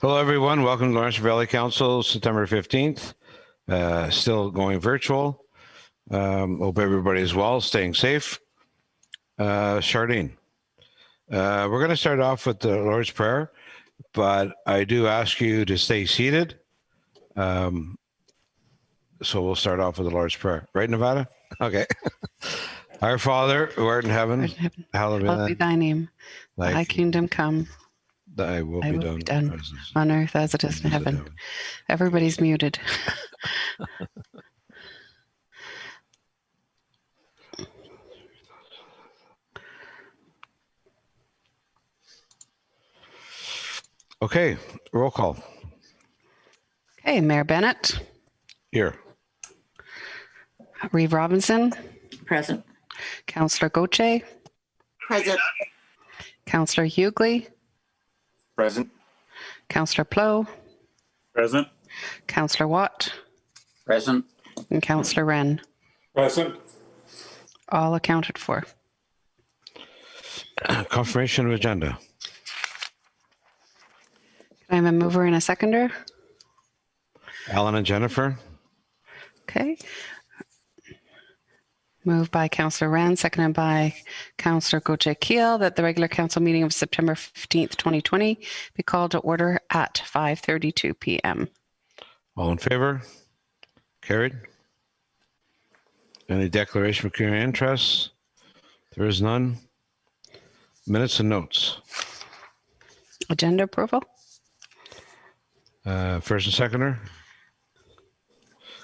Hello, everyone. Welcome to Laurentian Valley Council, September 15th. Still going virtual. Hope everybody is well, staying safe. Charlene, we're going to start off with the Lord's Prayer, but I do ask you to stay seated. So we'll start off with the Lord's Prayer. Right, Nevada? Okay. Our Father, who art in heaven, hallowed be thy name. Thy kingdom come. Thy will be done on earth as it is in heaven. Everybody's muted. Okay, roll call. Okay, Mayor Bennett. Here. Reeve Robinson. Present. Councillor Gauthier. Present. Councillor Hughley. Present. Councillor Plow. Present. Councillor Watt. Present. And Councillor Wren. Present. All accounted for. Confirmation of agenda. Can I have a mover and a seconder? Alan and Jennifer. Okay. Moved by Councillor Wren, seconded by Councillor Gauthier-Keel, that the regular council meeting of September 15th, 2020 be called to order at 5:32 p.m. All in favor? Carried. Any declaration of pecuniary interest? There is none. Minutes and notes. Agenda approval. First and seconder.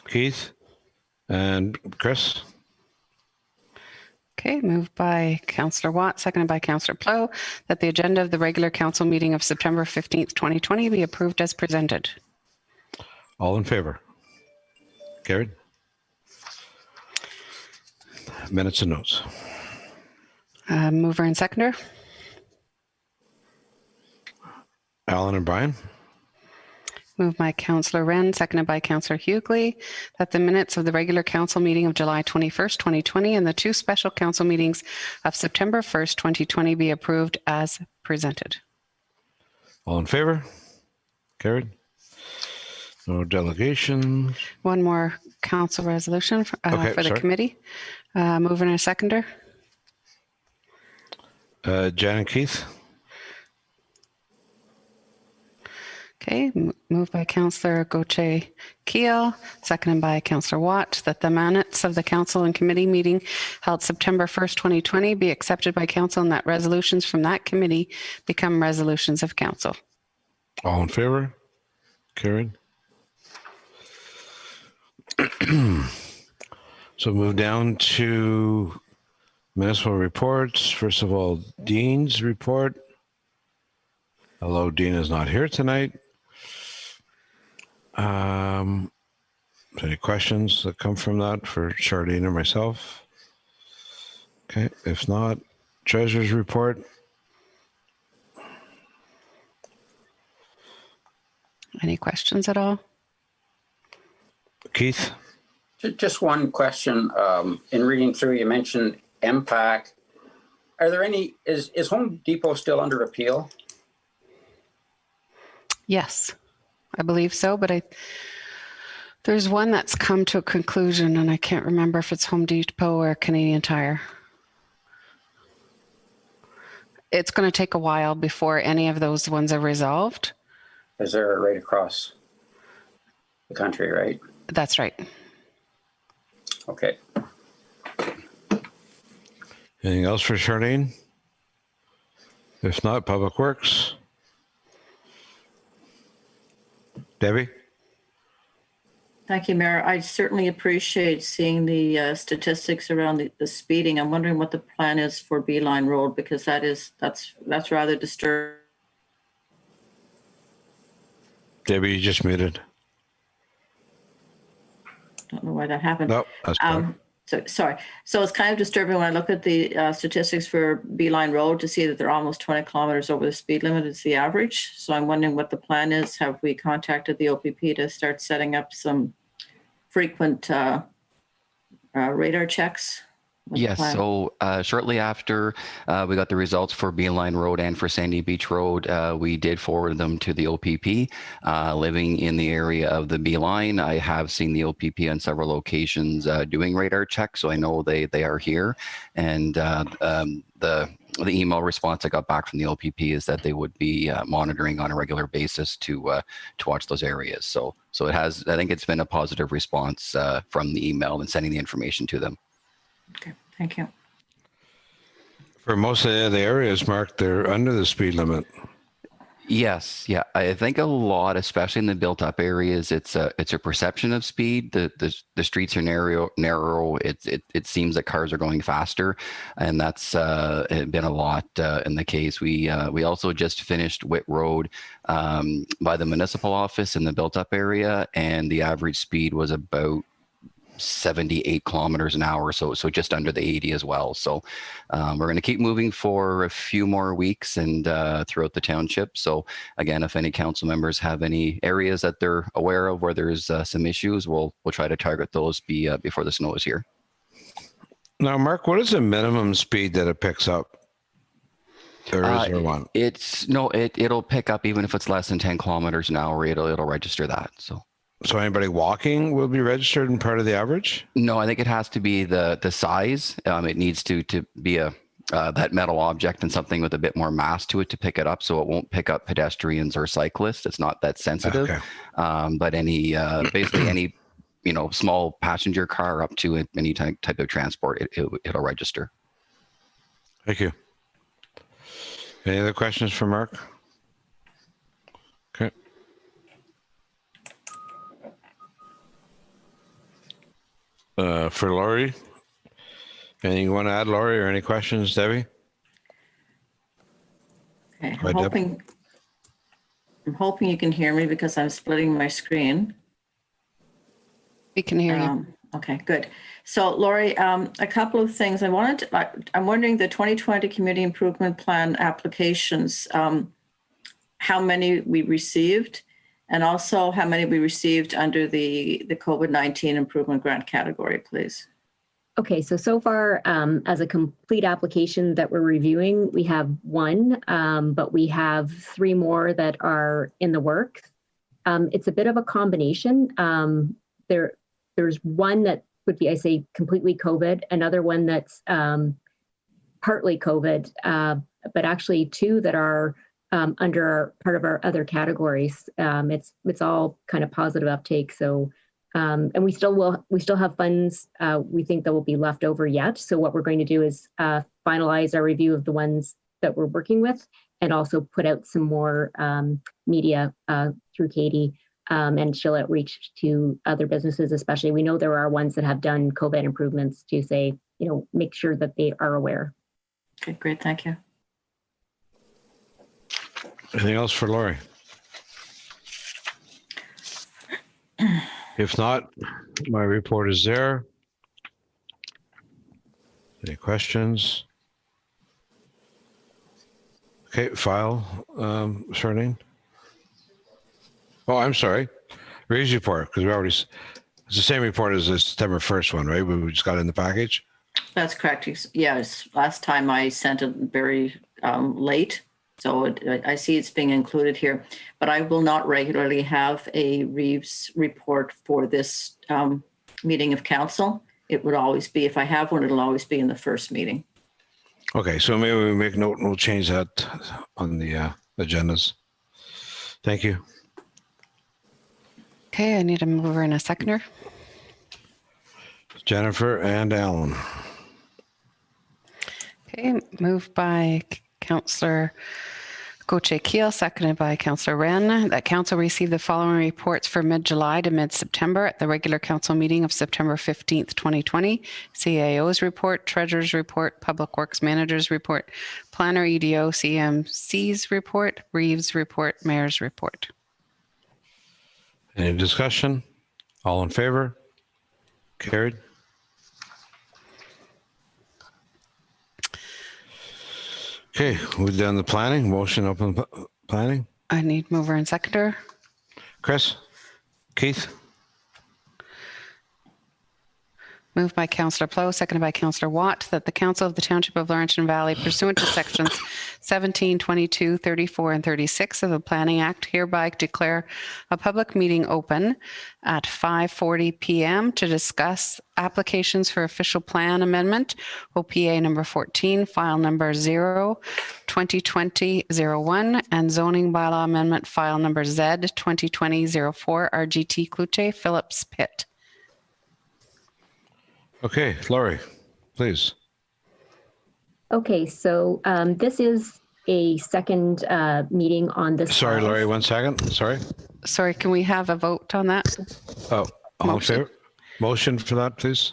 Keith and Chris. Okay, moved by Councillor Watt, seconded by Councillor Plow, that the agenda of the regular council meeting of September 15th, 2020 be approved as presented. All in favor? Carried. Minutes and notes. Mover and seconder. Alan and Brian. Moved by Councillor Wren, seconded by Councillor Hughley, that the minutes of the regular council meeting of July 21st, 2020 and the two special council meetings of September 1st, 2020 be approved as presented. All in favor? Carried. No delegations. One more council resolution for the committee. Mover and a seconder. Jan and Keith. Okay, moved by Councillor Gauthier-Keel, seconded by Councillor Watt, that the minutes of the council and committee meeting held September 1st, 2020 be accepted by council and that resolutions from that committee become resolutions of council. All in favor? Carried. So move down to municipal reports. First of all, Dean's report. Hello, Dean is not here tonight. Any questions that come from that for Charlene or myself? Okay, if not, treasurer's report. Any questions at all? Keith? Just one question. In reading through, you mentioned MPAC. Are there any, is Home Depot still under appeal? Yes, I believe so, but there's one that's come to a conclusion and I can't remember if it's Home Depot or Canadian Tire. It's going to take a while before any of those ones are resolved. Is there right across the country, right? That's right. Okay. Anything else for Charlene? If not, Public Works. Debbie? Thank you, Mayor. I certainly appreciate seeing the statistics around the speeding. I'm wondering what the plan is for Beeline Road, because that's rather disturbing. Debbie, you just Don't know why that happened. Nope, that's better. Sorry. So it's kind of disturbing when I look at the statistics for Beeline Road to see that they're almost 20 kilometers over the speed limit. It's the average. So I'm wondering what the plan is. Have we contacted the OPP to start setting up some frequent radar checks with the Yes, plan? so shortly after we got the results for Beeline Road and for Sandy Beach Road, we did forward them to the OPP. Living in the area of the Beeline, I have seen the OPP on several occasions doing radar checks, so I know they are here. And the email response I got back from the OPP is that they would be monitoring on a regular basis to watch those areas. So it has, I think it's been a positive response from the email and sending the information to them. Okay, thank you. For most of the areas, Mark, they're under the speed limit. Yes, yeah. I think a lot, especially in the built-up areas, it's a perception of speed. The streets are narrow. It seems that cars are going faster, and that's been a lot in the case. We also just finished Whit Road by the municipal office in the built-up area, and the average speed was about 78 kilometers an hour, so just under the 80 as well. So we're going to keep moving for a few more weeks and throughout the township. So again, if any council members have any areas that they're aware of where there's some issues, we'll try to target those before the snow is here. Now, Mark, what is the minimum speed that it picks up? Or is there one? It'll pick up even if it's less than 10 kilometers an hour. It'll register that. So anybody walking will be registered and part of the average? No, I think it has to be the size. It needs to be that metal object and something with a bit more mass to it to pick it up, so it won't pick up pedestrians or cyclists. It's not that sensitive. Okay. But basically any small passenger car up to any type of transport, it'll register. Thank you. Any other questions for Mark? Okay. For Laurie, anything you want to add, Laurie, or any questions, Debbie? Okay, Hi, Deb. I'm hoping you can hear me because I'm splitting my screen. We can hear you. Okay, good. So Laurie, a couple of things I'm wondering the 2020 Community Improvement Plan applications, how many we received, and also how many we received under the COVID-19 improvement grant category, please. Okay, so far, as a complete application that we're reviewing, we have one, but we have 3 more that are in the works. It's a bit of a combination. There's one that would be, I say, completely COVID, another one that's partly COVID, but actually 2 that are under part of our other categories. It's all kind of positive uptake. So, and we still have funds. We think that will be left over yet. So what we're going to do is finalize our review of the ones that we're working with, and also put out some more media through Katie, and she'll outreach to other businesses. Especially, we know there are ones that have done COVID improvements to say, make sure that they are aware. Okay, great, thank you. Anything else for Laurie? If not, my report is there. Any questions? Okay, file, Charlene. Oh, I'm sorry. Raise report, because it's the same report as the September 1st one, right? We just got it in the package. That's correct. Yes, last time I sent it very late. So I see it's being included here, but I will not regularly have a Reeves report for this meeting of council. It would always be, if I have one, it'll always be in the first meeting. Okay, so maybe we make note and we'll change that on the agendas. Thank you. Okay, I need a mover and a seconder. Jennifer and Alan. Okay, moved by Councillor Gauthier Keel, seconded by Councillor Wren, that council received the following reports for mid-July to mid-September at the regular council meeting of September 15th, 2020. CAO's report, Treasurer's report, Public Works Manager's report, Planner EDO, CMC's report, Reeves report, Mayor's report. Any discussion? All in favor? Carried. Okay, we've done the planning. Motion open planning. I need mover and seconder. Chris? Keith? Moved by Councillor Plow, seconded by Councillor Watt, that the Council of the Township of Laurentian Valley, pursuant to sections 17, 22, 34, and 36 of the Planning Act, hereby declare a public meeting open at 5:40 p.m. to discuss applications for official plan amendment, OPA number 14, file number 0-2020-01, and zoning bylaw amendment, file number Z-2020-04, RGT Cloutier Phillips Pit. Okay, Laurie, please. Okay, so this is a second meeting on this. Sorry, file. Laurie, 1 second. Sorry. Sorry, can we have a vote on that? Oh, all in Motion. favor? Motion for that, please.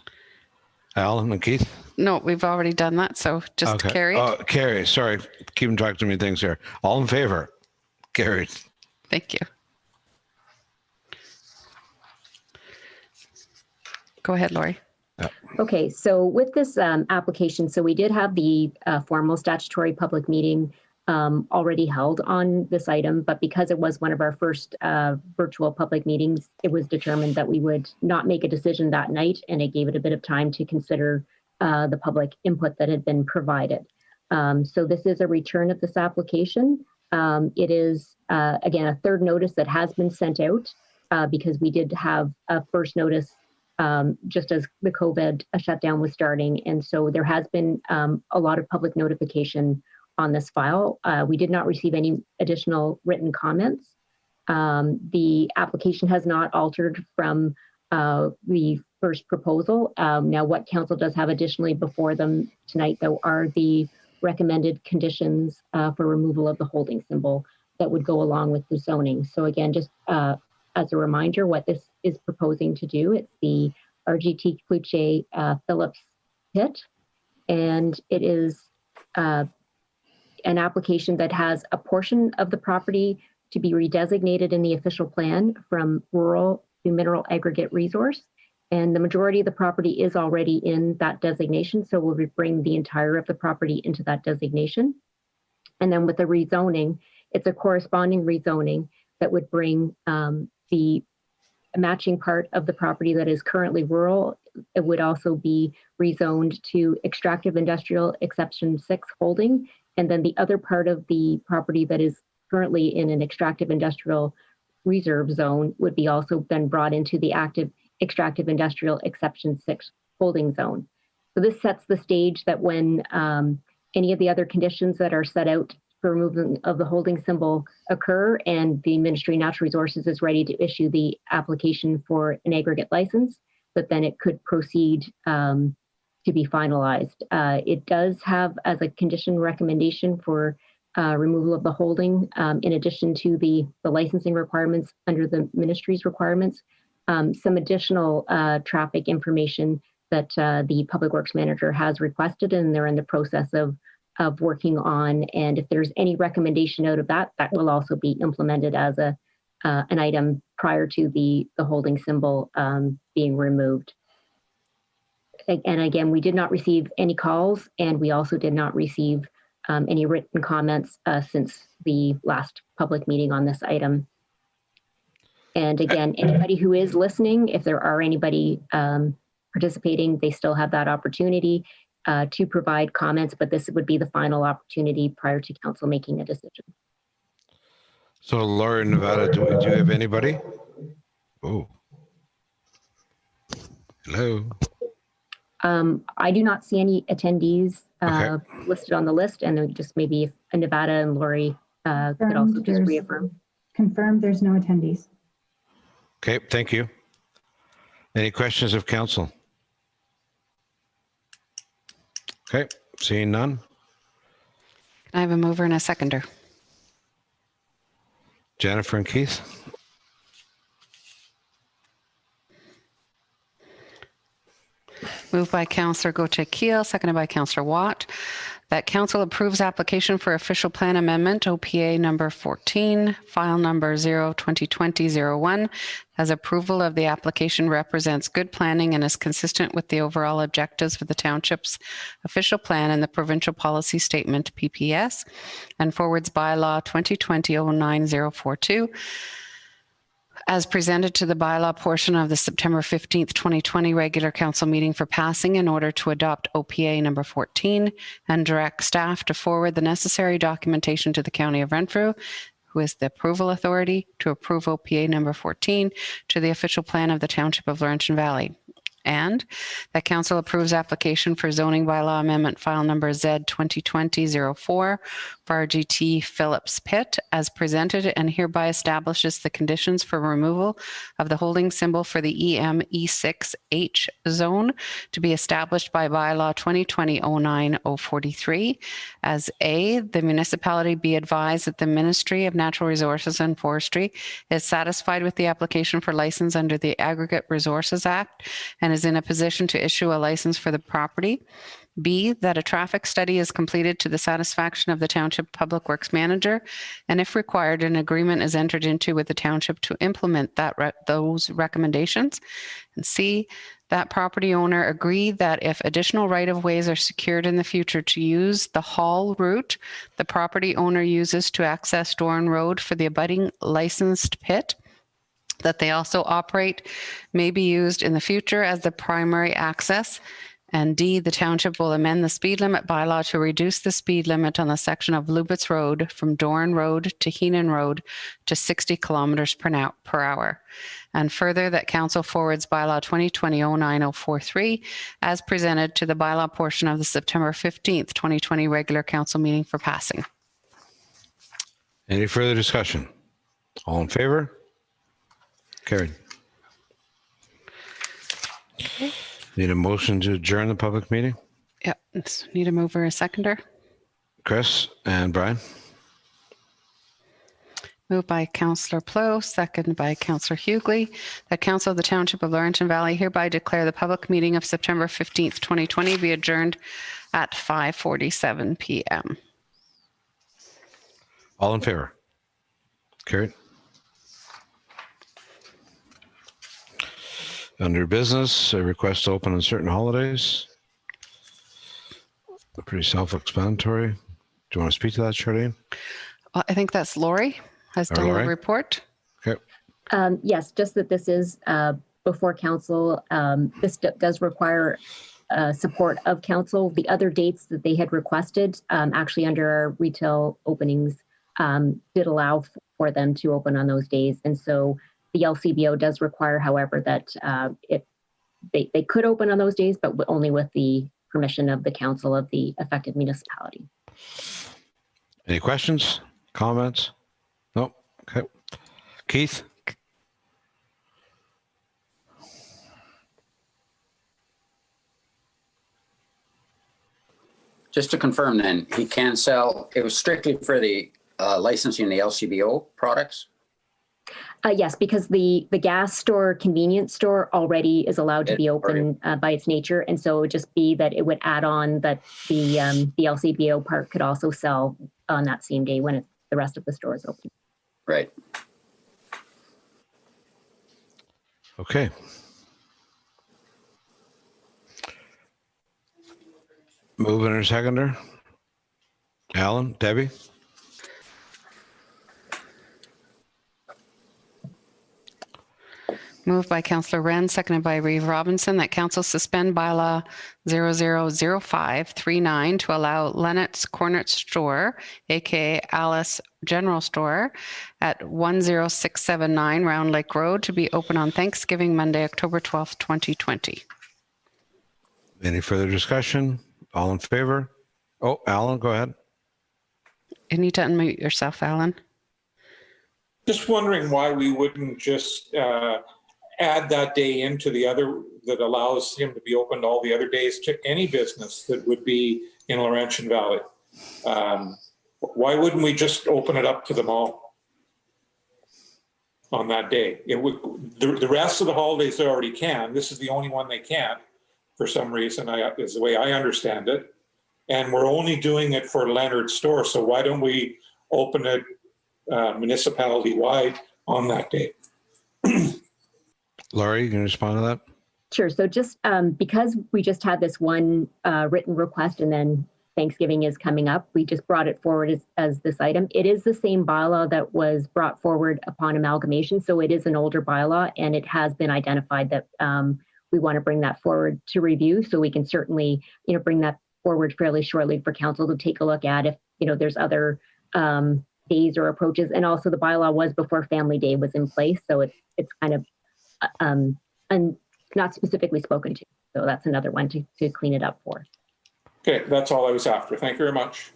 Alan and Keith? No, we've already done that, so just Okay. carry. Oh, carry. Sorry. Keeping track of too many things here. All in favor? Carried. Thank you. Go ahead, Laurie. Okay, so with this application, so we did have the formal statutory public meeting already held on this item, but because it was one of our first virtual public meetings, it was determined that we would not make a decision that night, and it gave it a bit of time to consider the public input that had been provided. So this is a return of this application. It is, again, a third notice that has been sent out because we did have a first notice just as the COVID shutdown was starting. And so there has been a lot of public notification on this file. We did not receive any additional written comments. The application has not altered from the first proposal. Now, what council does have additionally before them tonight, though, are the recommended conditions for removal of the holding symbol that would go along with the zoning. So again, just as a reminder, what this is proposing to do, it's the RGT Cloutier Phillips Pit, and it is an application that has a portion of the property to be redesignated in the official plan from rural to mineral aggregate resource. And the majority of the property is already in that designation, so we'll bring the entire of the property into that designation. And then with the rezoning, it's a corresponding rezoning that would bring the matching part of the property that is currently rural. It would also be rezoned to extractive industrial exception 6 holding. And then the other part of the property that is currently in an extractive industrial reserve zone would be also then brought into the active extractive industrial exception 6 holding zone. So this sets the stage that when any of the other conditions that are set out for removal of the holding symbol occur and the Ministry of Natural Resources is ready to issue the application for an aggregate license, that then it could proceed to be finalized. It does have as a condition recommendation for removal of the holding, in addition to the licensing requirements under the ministry's requirements, some additional traffic information that the Public Works Manager has requested, and they're in the process of working on. And if there's any recommendation out of that, that will also be implemented as an item prior to the holding symbol being removed. And again, we did not receive any calls, and we also did not receive any written comments since the last public meeting on this item. And again, anybody who is listening, if there are anybody participating, they still have that opportunity to provide comments, but this would be the final opportunity prior to council making a decision. So Laura, Nevada, do you have anybody? Oh. Hello. I do not see any attendees Okay. listed on the list, and then just maybe if Nevada and Lori could also just reaffirm. Confirmed, there's no attendees. Okay, thank you. Any questions of council? Okay, seeing none. I have a mover and a seconder. Jennifer and Keith? Moved by Councillor Gauthier-Keel, seconded by Councillor Watt, that council approves application for official plan amendment, OPA number 14, file number 0-2020-01, as approval of the application represents good planning and is consistent with the overall objectives of the township's official plan and the provincial policy statement, PPS, and forwards bylaw 2020-09042. as presented to the bylaw portion of the September 15th, 2020 regular council meeting for passing in order to adopt OPA number 14 and direct staff to forward the necessary documentation to the County of Renfrew, who is the approval authority, to approve OPA number 14 to the official plan of the Township of Laurentian Valley. And that council approves application for zoning bylaw amendment file number Z 2020-04 for RGT Phillips Pit as presented and hereby establishes the conditions for removal of the holding symbol for the EM-E6H zone to be established by bylaw 2020-09-043 as A, the municipality be advised that the Ministry of Natural Resources and Forestry is satisfied with the application for license under the Aggregate Resources Act and is in a position to issue a license for the property. B, that a traffic study is completed to the satisfaction of the Township Public Works Manager, and if required, an agreement is entered into with the Township to implement those recommendations. And C, that property owner agree that if additional right-of-ways are secured in the future to use the Hall route the property owner uses to access Doran Road for the abutting licensed pit, that they also operate may be used in the future as the primary access. And D, the township will amend the speed limit bylaw to reduce the speed limit on the section of Lubitz Road from Doran Road to Heenan Road to 60 kilometers per hour. And further, that council forwards bylaw 2020-09-043 as presented to the bylaw portion of the September 15th, 2020 regular council meeting for passing. Any further discussion? All in favor? Carried. Need a motion to adjourn the public meeting? Yep. Need a mover, a seconder. Chris and Brian? Moved by Councillor Plow, second by Councillor Hughley. That Council of the Township of Laurentian Valley hereby declare the public meeting of September 15th, 2020 be adjourned at 5:47 p.m. All in favor? Carried. Under business, a request to open on certain holidays. Pretty self-explanatory. Do you want to speak to that, Charlene? Well, I think that's Lori has done Lori? the report. Okay. Yes, just that this is before council. This does require support of council. The other dates that they had requested, actually under our retail openings, did allow for them to open on those days. And so the LCBO does require, however, that they could open on those days, but only with the permission of the council of the affected municipality. Any questions, comments? No. Okay. Keith? Just to confirm then, he can sell, it was strictly for the licensing the LCBO products? Yes, because the gas store, convenience store already is allowed to be open by its nature. And so it would just be that it would add on that the LCBO part could also sell on that same day when the rest of the store is open. Right. Okay. Mover and seconder. Alan, Debbie? Moved by Councillor Wren, seconded by Reeve Robinson, that council suspend bylaw 000539 to allow Lennox Corner Store, aka Alice General Store, at 10679 Round Lake Road to be open on Thanksgiving Monday, October 12th, 2020. Any further discussion? All in favor? Oh, Alan, go ahead. You need to unmute yourself, Alan. Just wondering why we wouldn't just add that day into the other, that allows him to be open all the other days to any business that would be in Laurentian Valley. Why wouldn't we just open it up to them all on that day? It would, the rest of the holidays they already can. This is the only one they can't for some reason, is the way I understand it. And we're only doing it for Leonard's store. So why don't we open it municipality wide on that day? Laurie, you can respond to that? Sure. So just because we just had this one written request and then Thanksgiving is coming up. We just brought it forward as this item. It is the same bylaw that was brought forward upon amalgamation. So it is an older bylaw, and it has been identified that we want to bring that forward to review. So we can certainly, bring that forward fairly shortly for council to take a look at if, there's other days or approaches. And also the bylaw was before Family Day was in place. So it's kind of not specifically spoken to. So that's another one to clean it up for. Okay, that's all I was after. Thank you very much.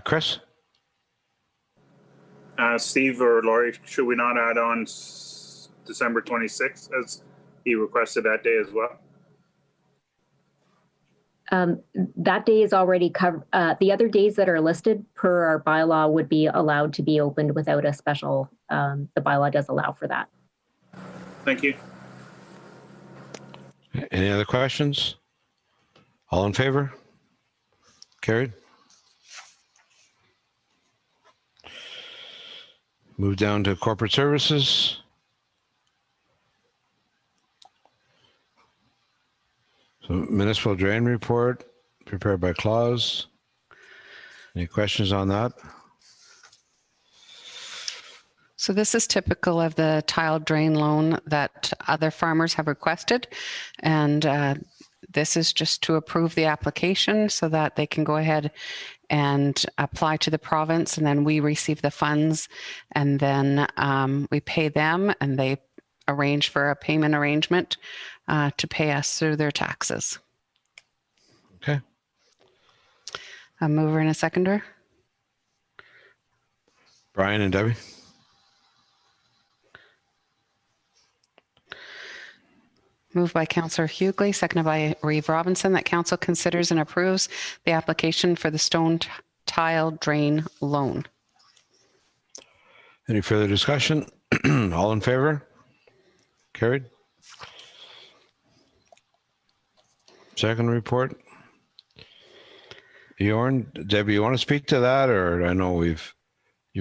Chris? Steve or Laurie, should we not add on December 26th as he requested that day as well? That day is already covered. The other days that are listed per our bylaw would be allowed to be opened without a special, the bylaw does allow for that. Thank you. Any other questions? All in favor? Carried. Move down to corporate services. So municipal drain report prepared by Claus. Any questions on that? So this is typical of the tile drain loan that other farmers have requested. And this is just to approve the application so that they can go ahead and apply to the province, and then we receive the funds, and then we pay them, and they arrange for a payment arrangement to pay us through their taxes. Okay. A mover and a seconder. Brian and Debbie. Moved by Councillor Hughley, seconded by Reeve Robinson, that council considers and approves the application for the stone tile drain loan. Any further discussion? All in favor? Carried. Second report. Jorn, Debbie, you want to speak to that, or I know you've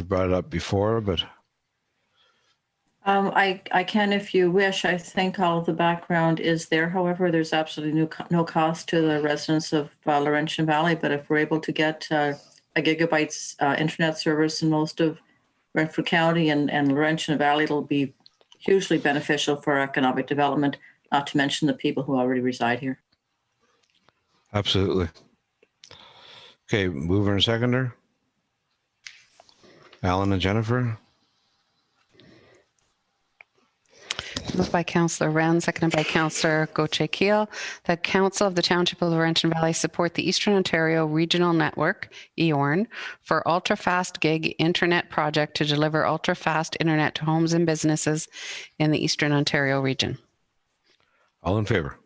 brought it up before, but I can if you wish. I think all of the background is there. However, there's absolutely no cost to the residents of Laurentian Valley. But if we're able to get a gigabytes internet service in most of Renfrew County and Laurentian Valley, it'll be hugely beneficial for economic development, not to mention the people who already reside here. absolutely. Okay, mover and seconder. Alan and Jennifer. Moved by Councillor Wren, seconded by Councillor Gauthier-Keel, that Council of the Township of Laurentian Valley support the Eastern Ontario Regional Network, EORN, for ultra-fast gig internet project to deliver ultra-fast internet to homes and businesses in the Eastern Ontario region. All in favor?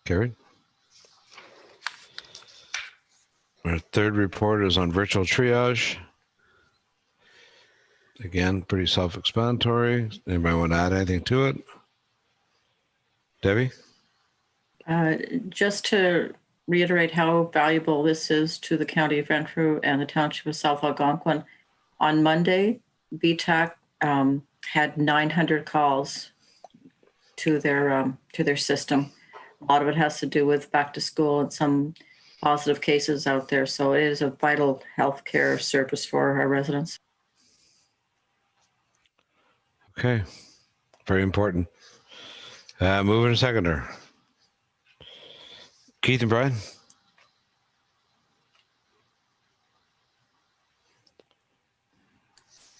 Carried. Our third report is on virtual triage. Again, pretty self-explanatory. Anybody want to add anything to it? Debbie? Just to reiterate how valuable this is to the County of Renfrew and the Township of South Algonquin, on Monday, VTAC had 900 calls to their system. A lot of it has to do with back to school and some positive cases out there. So it is a vital healthcare service for our residents. Okay, very important. Mover and seconder. Keith and Brian.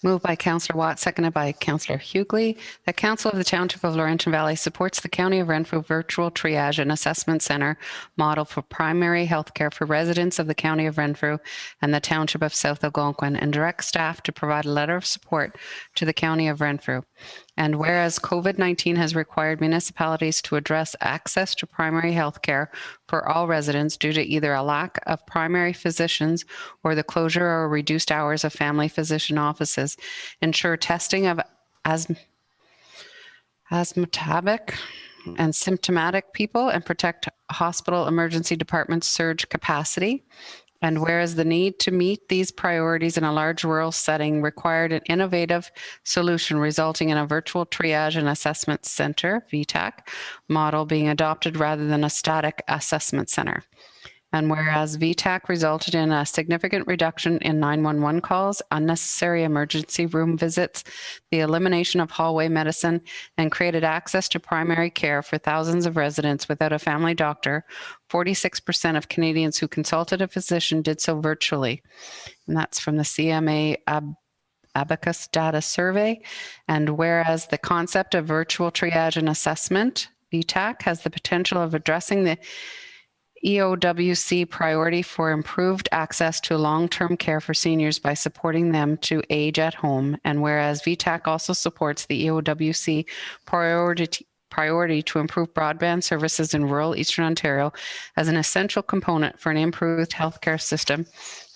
Moved by Councillor Watt, seconded by Councillor Hughley, that Council of the Township of Laurentian Valley supports the County of Renfrew Virtual Triage and Assessment Center model for primary health care for residents of the County of Renfrew and the Township of South Algonquin, and directs staff to provide a letter of support to the County of Renfrew. And whereas COVID-19 has required municipalities to address access to primary health care for all residents due to either a lack of primary physicians or the closure or reduced hours of family physician offices, ensure testing of asthmatic and symptomatic people, and protect hospital emergency departments' surge capacity. And whereas the need to meet these priorities in a large rural setting required an innovative solution resulting in a virtual triage and assessment center, VTAC, model being adopted rather than a static assessment center. And whereas VTAC resulted in a significant reduction in 911 calls, unnecessary emergency room visits, the elimination of hallway medicine, and created access to primary care for thousands of residents without a family doctor, 46% of Canadians who consulted a physician did so virtually. And that's from the CMA Abacus Data Survey. And whereas the concept of virtual triage and assessment, VTAC, has the potential of addressing the EOWC priority for improved access to long-term care for seniors by supporting them to age at home. And whereas VTAC also supports the EOWC priority to improve broadband services in rural Eastern Ontario as an essential component for an improved healthcare system,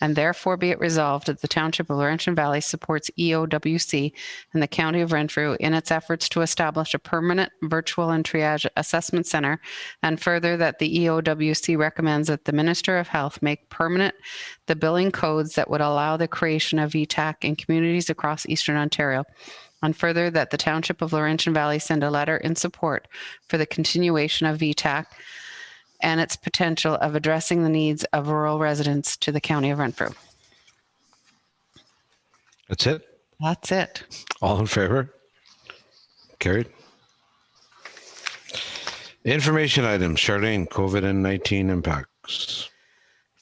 and therefore be it resolved that the Township of Laurentian Valley supports EOWC and the County of Renfrew in its efforts to establish a permanent virtual and triage assessment center, and further that the EOWC recommends that the Minister of Health make permanent the billing codes that would allow the creation of VTAC in communities across Eastern Ontario. And further, that the Township of Laurentian Valley send a letter in support for the continuation of VTAC and its potential of addressing the needs of rural residents to the County of Renfrew. That's it? That's it. All in favor? Carried. Information items, Charlene, COVID-19 impacts.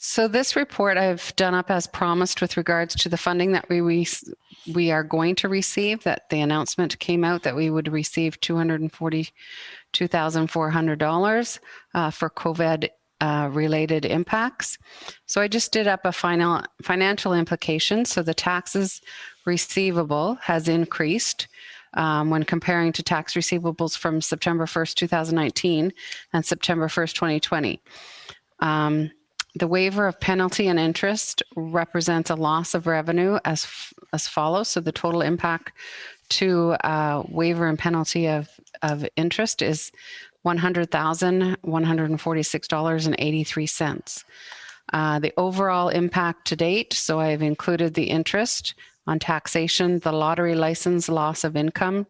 So this report I've done up as promised with regards to the funding that we are going to receive, that the announcement came out that we would receive $242,400 for COVID related impacts. So I just did up a financial implication. So the taxes receivable has increased when comparing to tax receivables from September 1st, 2019 and September 1st, 2020. The waiver of penalty and interest represents a loss of revenue as follows. So the total impact to waiver and penalty of interest is $100,146.83. The overall impact to date, so I've included the interest on taxation, the lottery license loss of income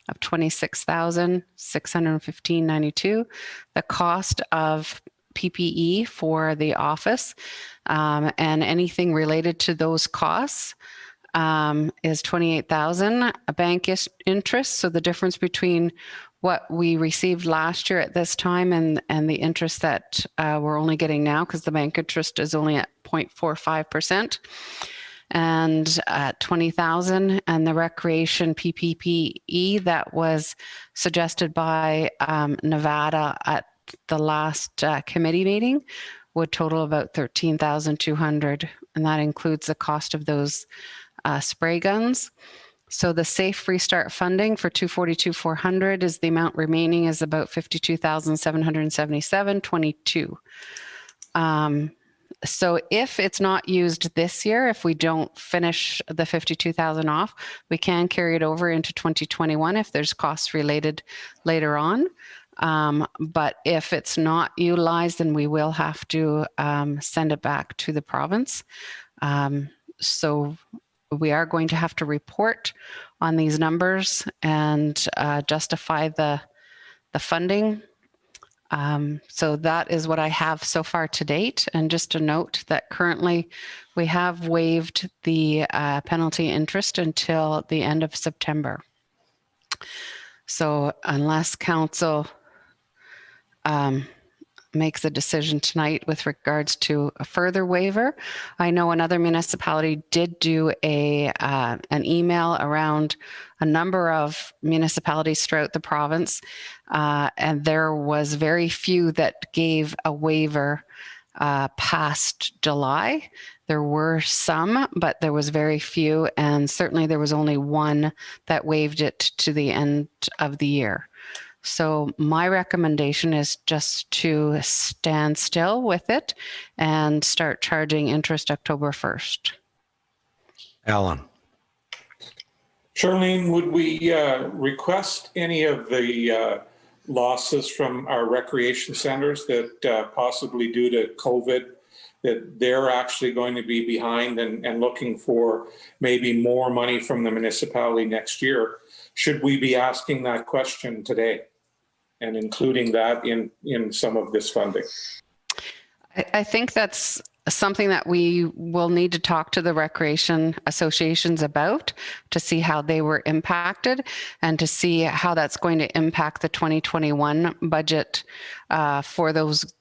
of $26,615.92, the cost of PPE for the office and anything related to those costs is $28,000. A bank interest, so the difference between what we received last year at this time and the interest that we're only getting now, because the bank interest is only at 0.45%, and at $20,000. And the recreation PPE that was suggested by Nevada at the last committee meeting would total about $13,200, and that includes the cost of those spray guns. So the safe restart funding for $242,400 is the amount remaining is about $52,777.22. So if it's not used this year, if we don't finish the $52,000 off, we can carry it over into 2021 if there's costs related later on. But if it's not utilized, then we will have to send it back to the province. So we are going to have to report on these numbers and justify the funding. So that is what I have so far to date. And just a note that currently we have waived the penalty interest until the end of September. So unless council makes a decision tonight with regards to a further waiver. I know another municipality did do an email around a number of municipalities throughout the province, and there was very few that gave a waiver past July. There were some, but there was very few, and certainly there was only one that waived it to the end of the year. So my recommendation is just to stand still with it and start charging interest October 1st. Alan. Charlene, would we request any of the losses from our recreation centers that possibly due to COVID, that they're actually going to be behind and looking for maybe more money from the municipality next year? Should we be asking that question today and including that in some of this funding? I think that's something that we will need to talk to the recreation associations about to see how they were impacted and to see how that's going to impact the 2021 budget for those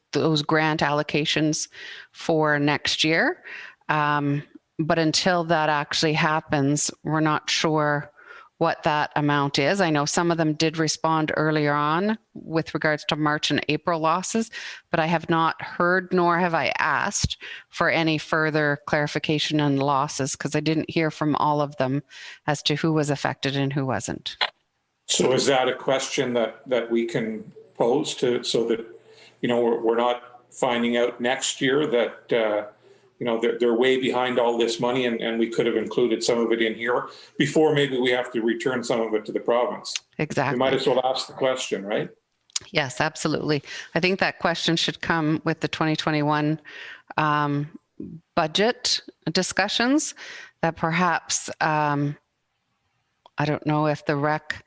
grant allocations for next year. But until that actually happens, we're not sure what that amount is. I know some of them did respond earlier on with regards to March and April losses, but I have not heard nor have I asked for any further clarification on losses because I didn't hear from all of them as to who was affected and who wasn't. So is that a question that we can pose to, so that, you know, we're not finding out next year that, you know, they're way behind all this money and we could have included some of it in here before maybe we have to return some of it to the province. Exactly. We might as well ask the question, right? Yes, absolutely. I think that question should come with the 2021 budget discussions that perhaps, I don't know if the rec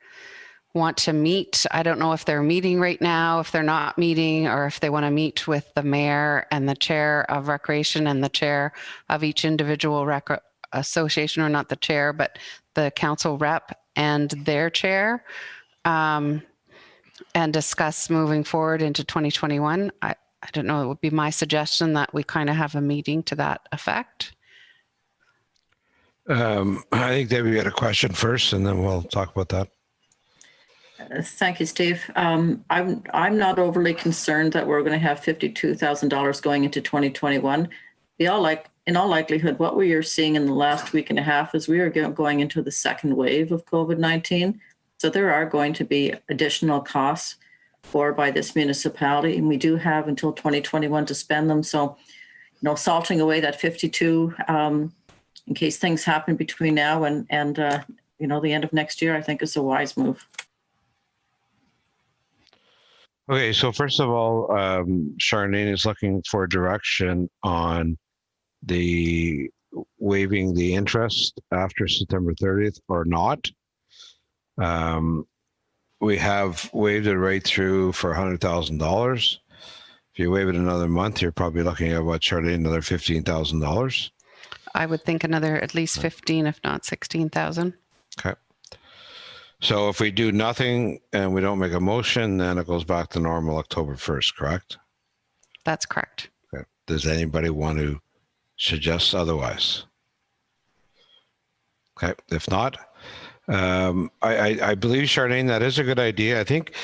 want to meet. I don't know if they're meeting right now, if they're not meeting, or if they want to meet with the mayor and the chair of recreation and the chair of each individual rec association, or not the chair, but the council rep and their chair, and discuss moving forward into 2021. I don't know, it would be my suggestion that we kind of have a meeting to that effect. I think Debbie had a question first, and then we'll talk about that. Thank you, Steve. I'm not overly concerned that we're going to have $52,000 going into 2021. In all likelihood, what we are seeing in the last week and a half is we are going into the second wave of COVID-19. So there are going to be additional costs borne by this municipality, and we do have until 2021 to spend them. So, you know, salting away that 52 in case things happen between now and you know, the end of next year, I think is a wise move. Okay, so first of all, Charlene is looking for direction on the waiving the interest after September 30th or not. We have waived it right through for $100,000. If you waive it another month, you're probably looking at what, Charlene, another $15,000. I would think another at least 15, if not 16,000. Okay. So if we do nothing and we don't make a motion, then it goes back to normal October 1st, correct? That's correct. Okay. Does anybody want to suggest otherwise? Okay. If not, I believe, Charlene, that is a good idea. I think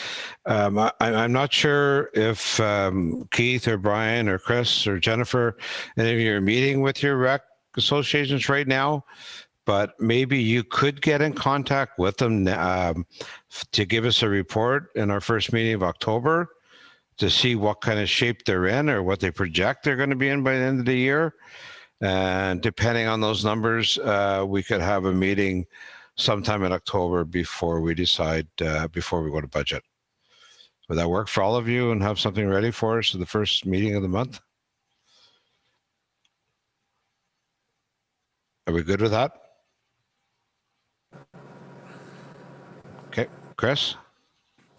I'm not sure if Keith or Brian or Chris or Jennifer, any of you are meeting with your rec associations right now, but maybe you could get in contact with them to give us a report in our first meeting of October to see what kind of shape they're in or what they project they're going to be in by the end of the year. And depending on those numbers, we could have a meeting sometime in October before we decide, before we go to budget. Would that work for all of you and have something ready for us at the first meeting of the month? Are we good with that? Okay, Chris?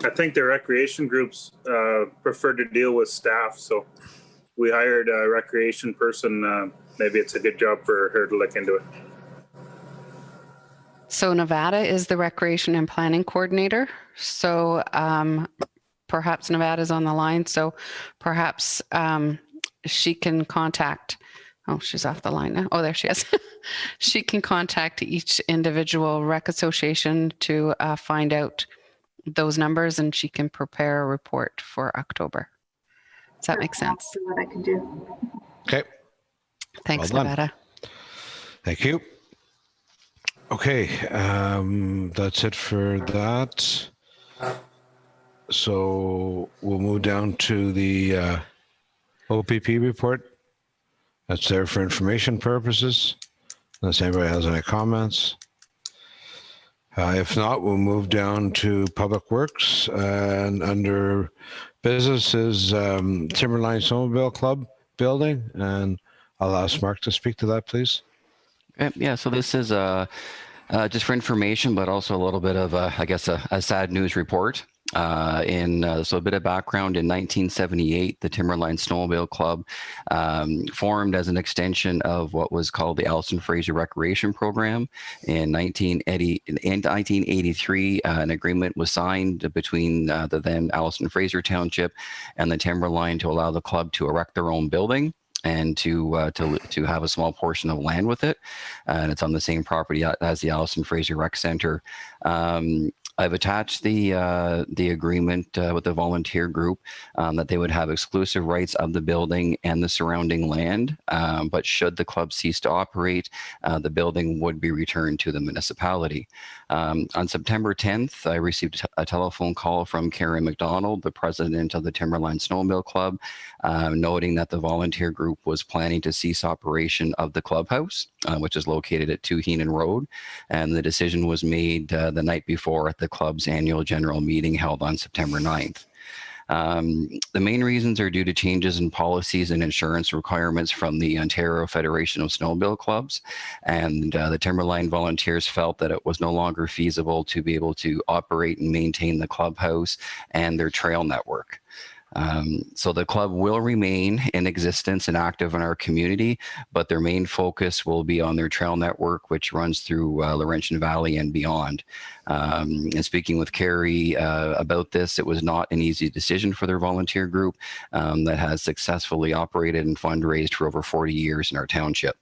I think the recreation groups prefer to deal with staff, so we hired a recreation person. Maybe it's a good job for her to look into it. So Nevada is the recreation and planning coordinator. So perhaps Nevada's on the line. So perhaps she can contact, oh, she's off the line now. Oh, there she is. She can contact each individual rec association to find out those numbers, and she can prepare a report for October. Does that make sense? What I can do. Okay. Thanks, Well done. Nevada. Thank you. Okay, that's it for that. So we'll move down to the OPP report. That's there for information purposes, unless anybody has any comments. If not, we'll move down to Public Works, and under business is Timberline Snowmobile Club building, and I'll ask Mark to speak to that, please. Yeah, so this is just for information, but also a little bit of, I guess, a sad news report. So a bit of background, in 1978, the Timberline Snowmobile Club formed as an extension of what was called the Alison Fraser Recreation Program. In 1983, an agreement was signed between the then Alison Fraser Township and the Timberline to allow the club to erect their own building and to have a small portion of land with it, and it's on the same property as the Alison Fraser Rec Center. I've attached the agreement with the volunteer group that they would have exclusive rights of the building and the surrounding land, but should the club cease to operate, the building would be returned to the municipality. On September 10th, I received a telephone call from Karen McDonald, the president of the Timberline Snowmobile Club, noting that the volunteer group was planning to cease operation of the clubhouse, which is located at 2 Heenan Road, and the decision was made the night before at the club's annual general meeting held on September 9th. The main reasons are due to changes in policies and insurance requirements from the Ontario Federation of Snowmobile Clubs, and the Timberline volunteers felt that it was no longer feasible to be able to operate and maintain the clubhouse and their trail network. So the club will remain in existence and active in our community, but their main focus will be on their trail network, which runs through Laurentian Valley and beyond. And speaking with Carrie about this, it was not an easy decision for their volunteer group that has successfully operated and fundraised for over 40 years in our township.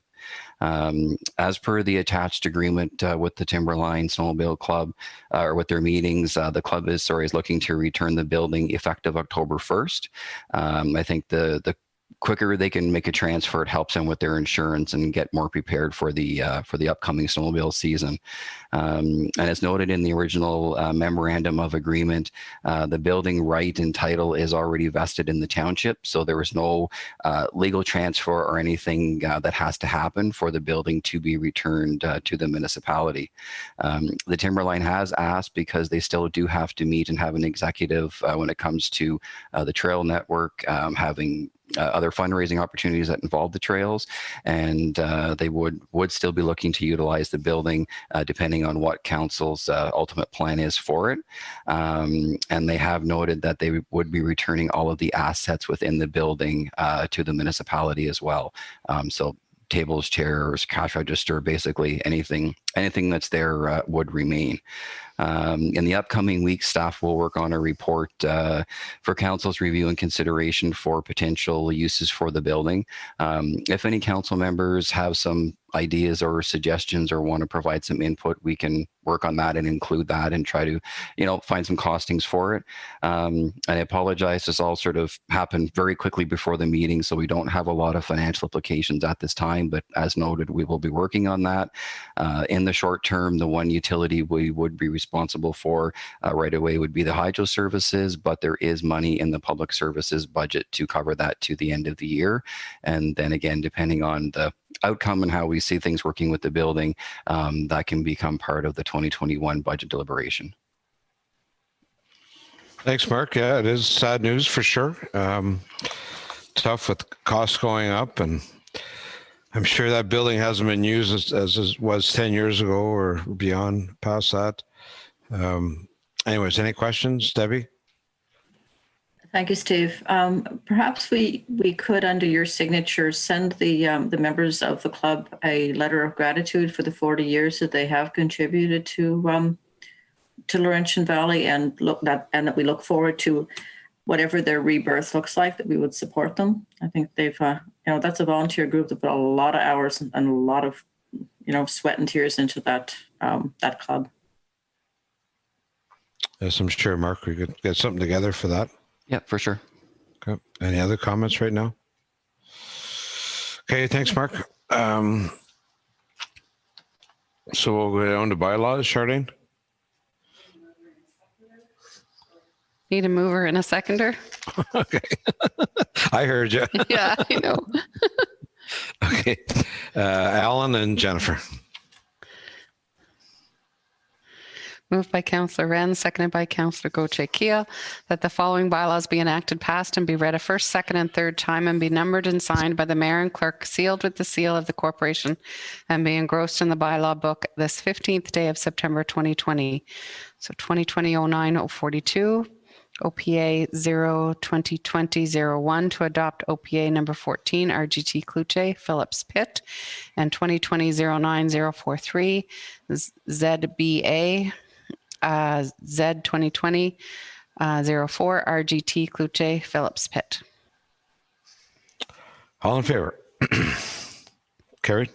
As per the attached agreement with the Timberline Snowmobile Club, or with their meetings, the club is looking to return the building effective October 1st. I think the quicker they can make a transfer, it helps them with their insurance and get more prepared for the upcoming snowmobile season. And as noted in the original memorandum of agreement, the building right and title is already vested in the township, so there is no legal transfer or anything that has to happen for the building to be returned to the municipality. The Timberline has asked, because they still do have to meet and have an executive when it comes to the trail network, having other fundraising opportunities that involve the trails, and they would still be looking to utilize the building depending on what council's ultimate plan is for it. And they have noted that they would be returning all of the assets within the building to the municipality as well. So tables, chairs, cash register, basically anything that's there would remain. In the upcoming weeks, staff will work on a report for council's review and consideration for potential uses for the building. If any council members have some ideas or suggestions or want to provide some input, we can work on that and include that and try to, find some costings for it. I apologize, this all sort of happened very quickly before the meeting, so we don't have a lot of financial implications at this time, but as noted, we will be working on that. In the short term, the one utility we would be responsible for right away would be the hydro services, but there is money in the public services budget to cover that to the end of the year. And then again, depending on the outcome and how we see things working with the building, that can become part of the 2021 budget deliberation. Thanks, Mark. Yeah, it is sad news for sure. Tough with costs going up, and I'm sure that building hasn't been used as it was 10 years ago or beyond past that. Anyways, any questions, Debbie? Thank you, Steve. Perhaps we could, under your signature, send the members of the club a letter of gratitude for the 40 years that they have contributed to Laurentian Valley, and that we look forward to whatever their rebirth looks like, that we would support them. I think they've, that's a volunteer group that put a lot of hours and a lot of, sweat and tears into that club. Yes, I'm sure, Mark, we could get something together for that. Yeah, for sure. Okay. Any other comments right now? Okay, thanks, Mark. So we'll go down to bylaws, Chardine. Need a mover and a seconder? Okay. I heard you. Yeah, I know. Okay. Alan and Jennifer. Moved by Councillor Wren, seconded by Councillor Gauthier-Keel, that the following bylaws be enacted, passed, and be read a first, second, and third time, and be numbered and signed by the mayor and clerk, sealed with the seal of the corporation, and be engrossed in the bylaw book this 15th day of September 2020. So 2020-09-042, OPA 0-2020-01 to adopt OPA number 14, RGT Cluche, Phillips Pit, and 2020-09-043, ZBA, Z 2020-04, RGT Cluche, Phillips Pit. All in favor? Carried.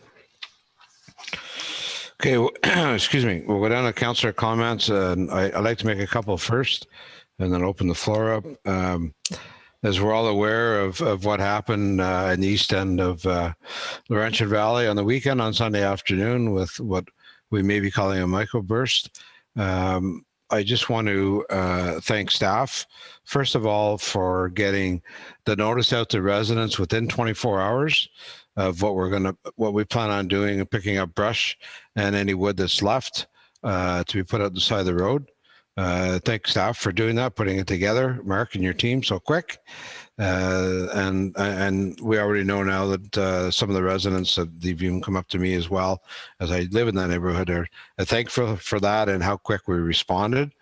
Okay, excuse me. We'll go down to councillor comments. And I'd like to make a couple first and then open the floor up. As we're all aware of what happened in the east end of Laurentian Valley on the weekend on Sunday afternoon with what we may be calling a microburst. I just want to thank staff, first of all, for getting the notice out to residents within 24 hours of what we plan on doing and picking up brush and any wood that's left to be put out the side of the road. Thank staff for doing that, putting it together, Mark and your team so quick. And we already know now that some of the residents have even come up to me as well, as I live in that neighborhood, are thankful for that and how quick we responded.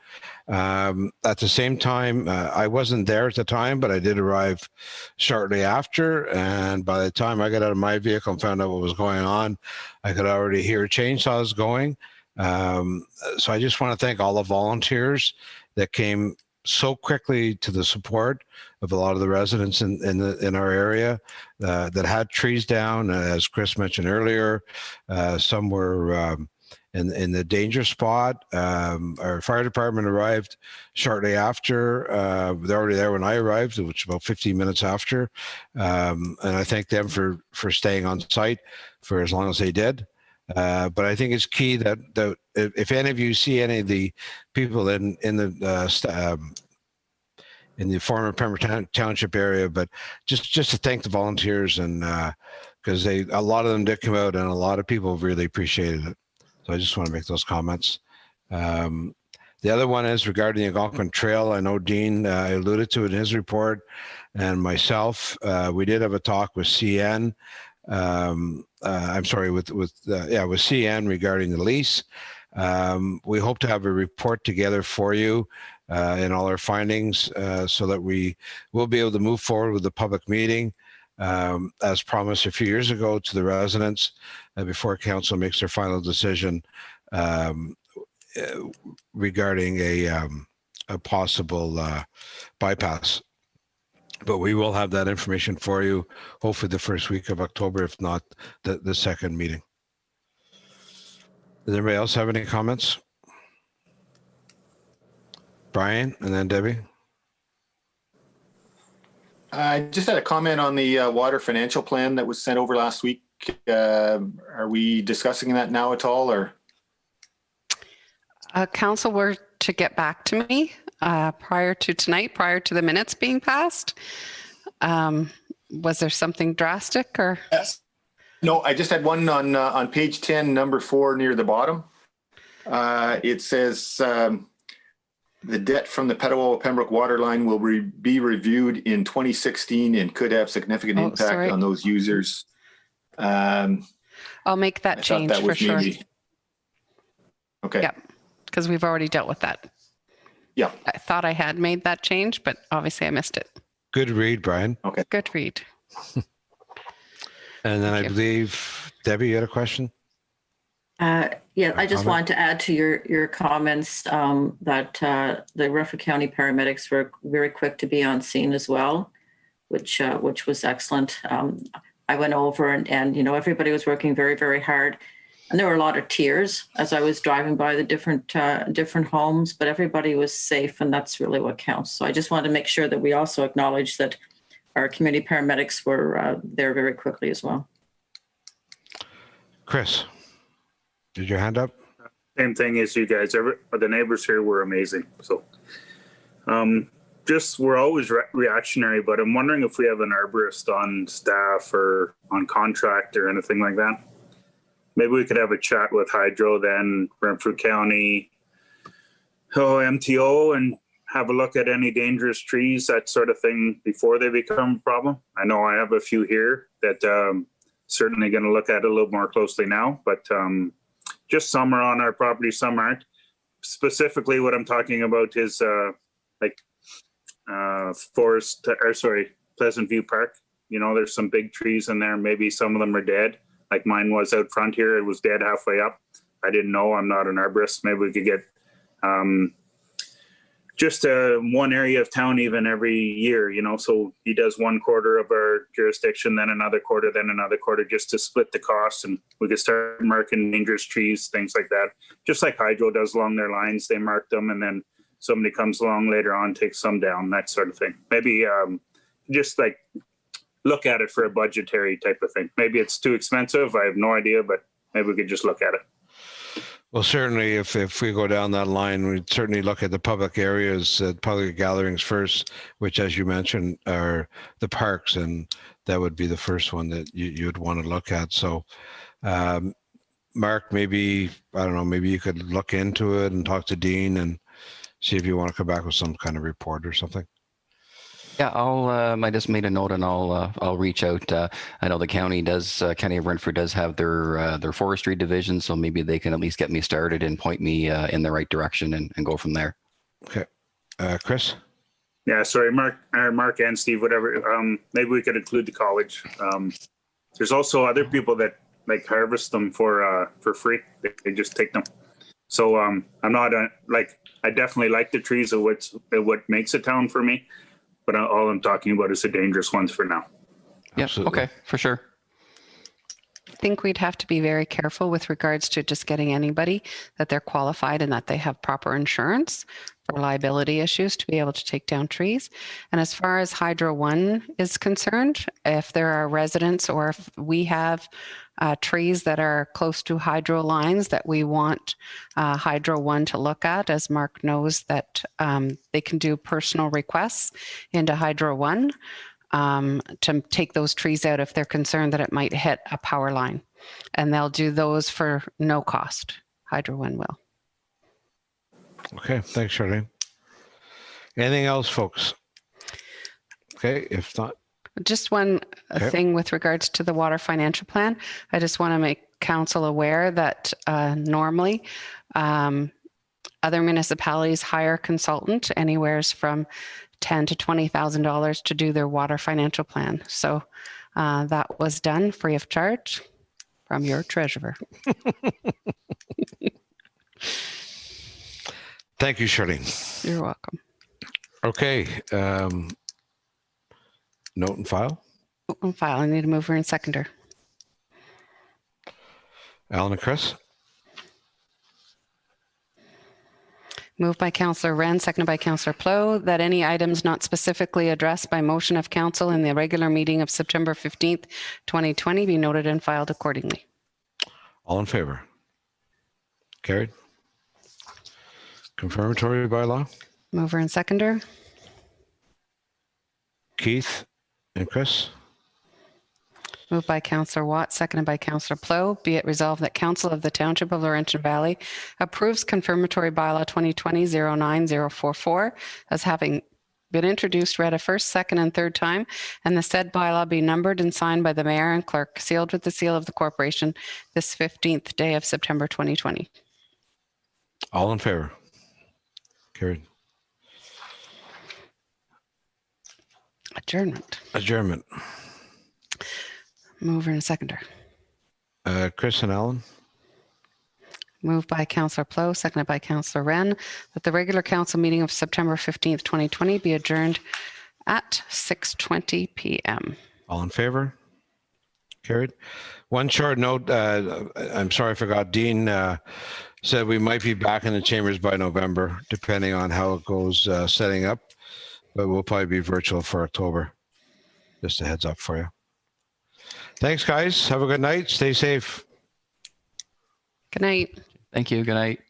At the same time, I wasn't there at the time, but I did arrive shortly after. And by the time I got out of my vehicle and found out what was going on, I could already hear chainsaws going. So I just want to thank all the volunteers that came so quickly to the support of a lot of the residents in our area that had trees down, as Chris mentioned earlier. Some were in the danger spot. Our fire department arrived shortly after. They're already there when I arrived, which was about 15 minutes after. And I thank them for staying on site for as long as they did. But I think it's key that if any of you see any of the people in the former Pembroke Township area, but just to thank the volunteers, and because a lot of them did come out and a lot of people really appreciated it. So I just want to make those comments. The other one is regarding the Algonquin Trail. I know Dean alluded to it in his report, and myself, we did have a talk with CN. I'm sorry, with CN regarding the lease. We hope to have a report together for you in all our findings so that we will be able to move forward with the public meeting as promised a few years ago to the residents before council makes their final decision regarding a possible bypass. But we will have that information for you, hopefully the first week of October, if not the second meeting. Does anybody else have any comments? Brian and then Debbie. I just had a comment on the water financial plan that was sent over last week. Are we discussing that now at all, or? Council were to get back to me prior to tonight, prior to the minutes being passed. Was there something drastic or? Yes. No, I just had one on page 10, number 4 near the bottom. It says the debt from the Petawawa-Pembroke water line will be reviewed in 2016 and could have significant impact on those users. I'll make that change for sure. Okay. Yeah, because we've already dealt with that. Yeah. I thought I had made that change, but obviously I missed it. Good read, Brian. Okay. Good read. And then I believe, Debbie, you had a question? Yeah, I just wanted to add to your comments that the Rutherford County paramedics were very quick to be on scene as well, which was excellent. I went over and you know, everybody was working very, very hard. And there were a lot of tears as I was driving by the different homes, but everybody was safe, and that's really what counts. So I just wanted to make sure that we also acknowledge that our community paramedics were there very quickly as well. Chris, did your hand up? Same thing as you guys. The neighbors here were amazing. So just we're always reactionary, but I'm wondering if we have an arborist on staff or on contract or anything like that. Maybe we could have a chat with Hydro, then Renfrew County, MTO, and have a look at any dangerous trees, that sort of thing, before they become a problem. I know I have a few here that certainly going to look at it a little more closely now, but just some are on our property, some aren't. Specifically, what I'm talking about is like Pleasant View Park. You know, there's some big trees in there. Maybe some of them are dead. Like mine was out front here. It was dead halfway up. I didn't know. I'm not an arborist. Maybe we could get just one area of town even every year, you know, so he does 1/4 of our jurisdiction, then another quarter, just to split the cost. And we could start marking dangerous trees, things like that. Just like Hydro does along their lines, they mark them and then somebody comes along later on, takes some down, that sort of thing. Maybe just like look at it for a budgetary type of thing. Maybe it's too expensive. I have no idea, but maybe we could just look at it. Well, certainly, if we go down that line, we'd certainly look at the public areas, public gatherings first, which, as you mentioned, are the parks, and that would be the first one that you'd want to look at. So, Mark, maybe, I don't know, maybe you could look into it and talk to Dean and see if you want to come back with some kind of report or something. Yeah, I just made a note and I'll reach out. I know the county of Brentford does have their forestry division, so maybe they can at least get me started and point me in the right direction and go from there. Okay. Chris? Yeah, sorry, Mark and Steve, whatever. Maybe we could include the college. There's also other people that like harvest them for free. They just take them. So I'm not I definitely like the trees of what makes a town for me. But all I'm talking about is the dangerous ones for now. Yeah, Absolutely. okay, for sure. I think we'd have to be very careful with regards to just getting anybody that they're qualified and that they have proper insurance for liability issues to be able to take down trees. And as far as Hydro One is concerned, if there are residents or if we have trees that are close to hydro lines that we want Hydro One to look at, as Mark knows that they can do personal requests into Hydro One to take those trees out if they're concerned that it might hit a power line. And they'll do those for no cost. Hydro One will. Okay, thanks, Charlene. Anything else, folks? Okay, if not. Just one thing with regards to the water financial plan. I just want to make council aware that normally other municipalities hire a consultant anywhere from $10,000 to $20,000 to do their water financial plan. So that was done free of charge from your treasurer. Thank you, Charlene. You're welcome. Okay. Note and file. Note and file. I need a mover and seconder. Alan and Chris. Moved by Councillor Wren, seconded by Councillor Plow, that any items not specifically addressed by motion of council in the regular meeting of September 15th, 2020 be noted and filed accordingly. All in favor? Carried. Confirmatory bylaw. Mover and seconder. Keith and Chris. Moved by Councillor Watt, seconded by Councillor Plow. Be it resolved that Council of the Township of Laurentian Valley approves confirmatory bylaw 2020-09044 as having been introduced, read a first, second, and third time, and the said bylaw be numbered and signed by the mayor and clerk, sealed with the seal of the corporation this 15th day of September 2020. All in favor? Carried. Adjournment. Adjournment. Mover and seconder. Chris and Alan. Moved by Councillor Plow, seconded by Councillor Wren, that the regular council meeting of September 15th, 2020 be adjourned at 6:20 p.m. All in favor? Carried. One short note, I'm sorry I forgot. Dean said we might be back in the chambers by November, depending on how it goes setting up, but we'll probably be virtual for October. Just a heads up for you. Thanks, guys. Have a good night. Stay safe. Good night. Thank you. Good night.